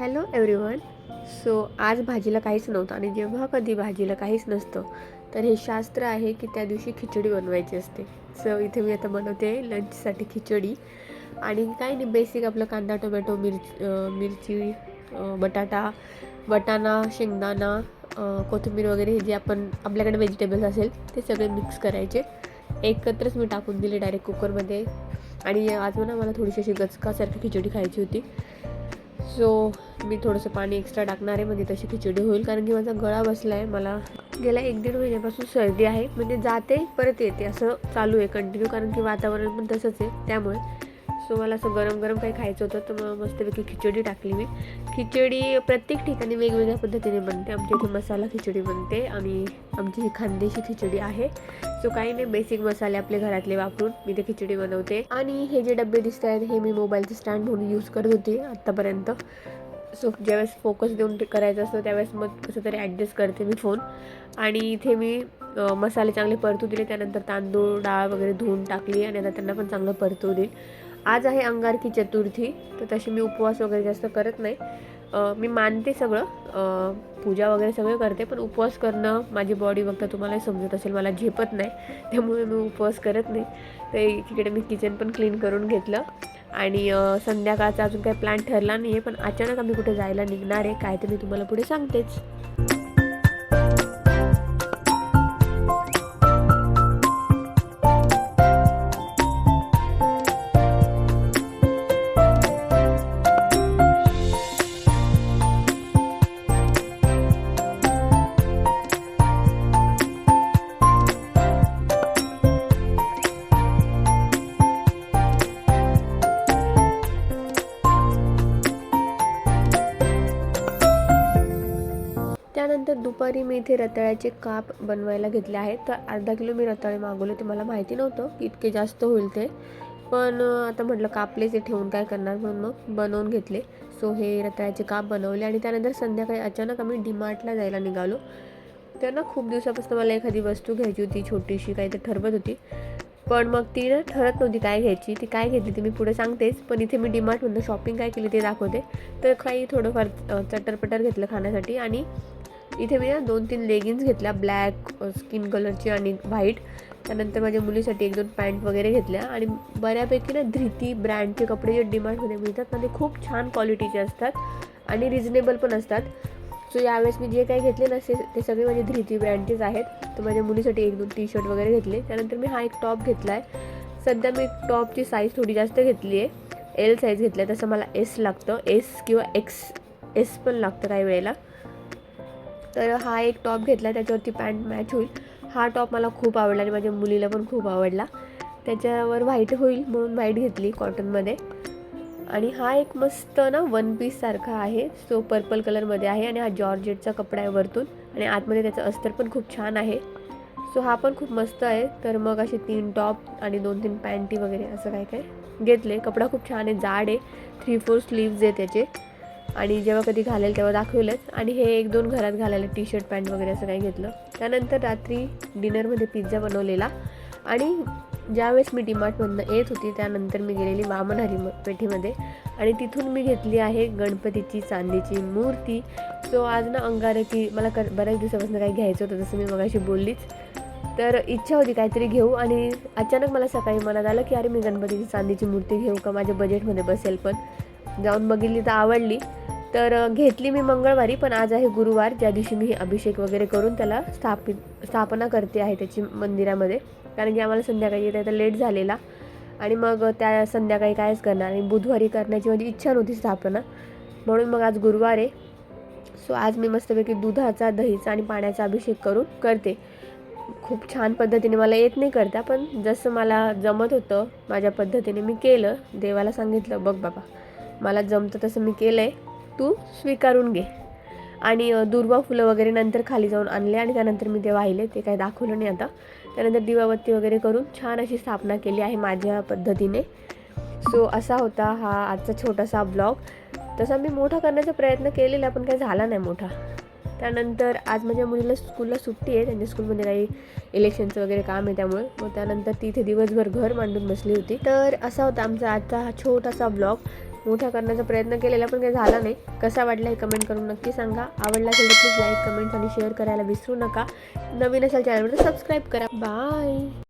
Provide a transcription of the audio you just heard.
Hello everyone. So आज भाजीला काहीच नव्हतं आणि जेव्हा कधी भाजीला काहीच नसतं तर हे शास्त्र आहे की त्या दिवशी खिचडी बनवायची असते. सो इथे मी आता बनवते लंचसाठी खिचडी. आणि काही नाही, बेसिक आपलं कांदा, टोमॅटो, मिरची, बटाटा, वाटाणा, शेंगदाणा, कोथिंबीर वगैरे हे जे आपण आपल्याकडे व्हेजिटेबल्स असेल ते सगळे मिक्स करायचे. एकत्रच मी टाकून दिले डायरेक्ट कुकरमध्ये. आणि आज मला थोडीशी अशी गचकासारखी खिचडी खायची होती. सो मी थोडंसं पाणी एक्स्ट्रा टाकणार आहे, म्हणजे तशी खिचडी होईल. कारण की माझा गळा बसला आहे, मला गेल्या 1-1.5 महिन्यापासून सर्दी आहे. म्हणजे जाते परत येते असं चालू आहे कंटिन्यू, कारण की वातावरण पण तसंच आहे त्यामुळे. सो मला असं गरम गरम काही खायचं होतं तर मग मस्तपैकी खिचडी टाकली मी. खिचडी प्रत्येक ठिकाणी वेगवेगळ्या पद्धतीने बनते. आमच्या इथे मसाला खिचडी बनते आणि आमची ही खानदेशी खिचडी आहे. सो काही नाही, बेसिक मसाले आपले घरातले वापरून मी ते खिचडी बनवते. आणि हे जे डबे दिसत आहेत हे मी मोबाईलचं स्टँड म्हणून यूज करत होते आत्तापर्यंत. सो ज्यावेळेस फोकस देऊन करायचं असतं त्यावेळेस मग कसं तरी ॲडजस्ट करते मी फोन. आणि इथे मी मसाले चांगले परतू दिले. त्यानंतर तांदूळ डाळ वगैरे धुवून टाकली आणि आता त्यांना पण चांगलं परतू देईल. आज आहे अंगारकी चतुर्थी, तर तशी मी उपवास वगैरे जास्त करत नाही. मी मानते सगळं, पूजा वगैरे सगळं करते, पण उपवास करणं माझी बॉडी बघता तुम्हालाही समजत असेल मला झेपत नाही, त्यामुळे मी उपवास करत नाही. तर एकीकडे मी किचन पण क्लीन करून घेतलं. आणि संध्याकाळचा अजून काही प्लॅन ठरला नाही आहे, पण अचानक आम्ही कुठे जायला निघणार आहे काय ते मी तुम्हाला पुढे सांगतेच. त्यानंतर दुपारी मी इथे रताळ्याचे काप बनवायला घेतले आहेत. तर अर्धा किलो मी रताळे मागवले. ते मला माहिती नव्हतं की इतके जास्त होईल ते, पण आता म्हटलं कापलेच ठेवून काय करणार, म्हणून मग बनवून घेतले. सो हे रताळ्याचे काप बनवले. आणि त्यानंतर संध्याकाळी अचानक आम्ही डीमार्टला जायला निघालो. तर ना खूप दिवसापासून मला एखादी वस्तू घ्यायची होती, छोटीशी काही तर ठरवत होती, पण मग ती ना ठरत नव्हती काय घ्यायची. ती काय घेतली ती मी पुढे सांगतेच, पण इथे मी डीमार्टमधून शॉपिंग काय केली ते दाखवते. तर काही थोडंफार चटरपटर घेतलं खाण्यासाठी. आणि इथे मी ना 2-3 लेगिन्स घेतल्या, ब्लॅक स्किन कलरची आणि व्हाईट. त्यानंतर माझ्या मुलीसाठी 1-2 पॅन्ट वगैरे घेतल्या. आणि बऱ्यापैकी ना धृती ब्रँडचे कपडे जे डीमार्टमध्ये मिळतात ना ते खूप छान क्वालिटीचे असतात आणि रिजनेबल पण असतात. सो यावेळेस मी जे काही घेतले ना ते सगळे माझे धृती ब्रँडचेच आहेत. तर माझ्या मुलीसाठी 1-2 टी-शर्ट वगैरे घेतले. त्यानंतर मी हा एक टॉप घेतला आहे. सध्या मी टॉपची साईज थोडी जास्त घेतली आहे, एल साईज घेतला आहे. तसं मला एस लागतं, एस किंवा एस पण लागतं काही वेळेला. तर हा एक टॉप घेतला, त्याच्यावरती पॅन्ट मॅच होईल. हा टॉप मला खूप आवडला आणि माझ्या मुलीला पण खूप आवडला. त्याच्यावर व्हाईट होईल म्हणून व्हाईट घेतली कॉटनमध्ये. आणि हा एक मस्त ना 1 पीस सारखा आहे. सो पर्पल कलरमध्ये आहे आणि हा जॉर्जेटचा कपडा आहे वरतून आणि आतमध्ये त्याचं अस्तर पण खूप छान आहे. सो हा पण खूप मस्त आहे. तर मग असे 3 टॉप आणि 2-3 पॅन्टी वगैरे असं काय काय घेतले. कपडा खूप छान आहे, जाड आहे, 3-4 स्लीव्ज आहे त्याचे. आणि जेव्हा कधी घालेल तेव्हा दाखवेलच. आणि हे 1-2 घरात घालायला टी-शर्ट पॅन्ट वगैरे असं काही घेतलं. त्यानंतर रात्री डिनरमध्ये पिझ्झा बनवलेला. आणि ज्यावेळेस मी डीमार्टमधनं येत होती त्यानंतर मी गेलेली वामनहरी पेठेमध्ये आणि तिथून मी घेतली आहे गणपतीची चांदीची मूर्ती. सो आज ना अंगारकी मला बऱ्याच दिवसापासून काही घ्यायचं होतं, जसं मी मगाशी बोललीच. तर इच्छा होती काहीतरी घेऊ आणि अचानक मला सकाळी मनात आलं की अरे मी गणपतीची चांदीची मूर्ती घेऊ का, माझ्या बजेटमध्ये बसेल. पण जाऊन बघितली तर आवडली, तर घेतली मी मंगळवारी. पण आज आहे गुरुवार, ज्या दिवशी मी अभिषेक वगैरे करून त्याला स्थापना करते आहे त्याची मंदिरामध्ये. कारण की आम्हाला संध्याकाळी येता लेट झालेला आणि मग त्या संध्याकाळी कायच करणार. आणि बुधवारी करण्याची माझी इच्छा नव्हती स्थापना, म्हणून मग आज गुरुवार आहे. सो आज मी मस्तपैकी दुधाचा, दहीचा आणि पाण्याचा अभिषेक करून करते. खूप छान पद्धतीने मला येत नाही करता, पण जसं मला जमत होतं माझ्या पद्धतीने मी केलं. देवाला सांगितलं बघ बाबा मला जमतं तसं मी केलं आहे, तू स्वीकारून घे. आणि दुर्वा फुलं वगैरे नंतर खाली जाऊन आणले आणि त्यानंतर मी ते वाहिले, ते काही दाखवलं नाही आता. त्यानंतर दिवाबत्ती वगैरे करून छान अशी स्थापना केली आहे माझ्या पद्धतीने. सो असा होता हा आजचा छोटासा ब्लॉग. तसा मी मोठा करण्याचा प्रयत्न केलेला पण काही झाला नाही मोठा. त्यानंतर आज माझ्या मुलीला स्कूलला सुट्टी आहे, त्यांच्या स्कूलमध्ये काही इलेक्शनचं वगैरे काम आहे त्यामुळे. मग त्यानंतर ती इथे दिवसभर घर मांडून बसली होती. तर असा होता आमचा आजचा हा छोटासा ब्लॉग. मोठा करण्याचा प्रयत्न केलेला पण काही झाला नाही. कसा वाटला हे कमेंट करून नक्की सांगा. आवडला असेल तर प्लीज लाईक, कमेंट आणि शेअर करायला विसरू नका. नवीन असेल चॅनलवर सबस्क्राईब करा. बाय.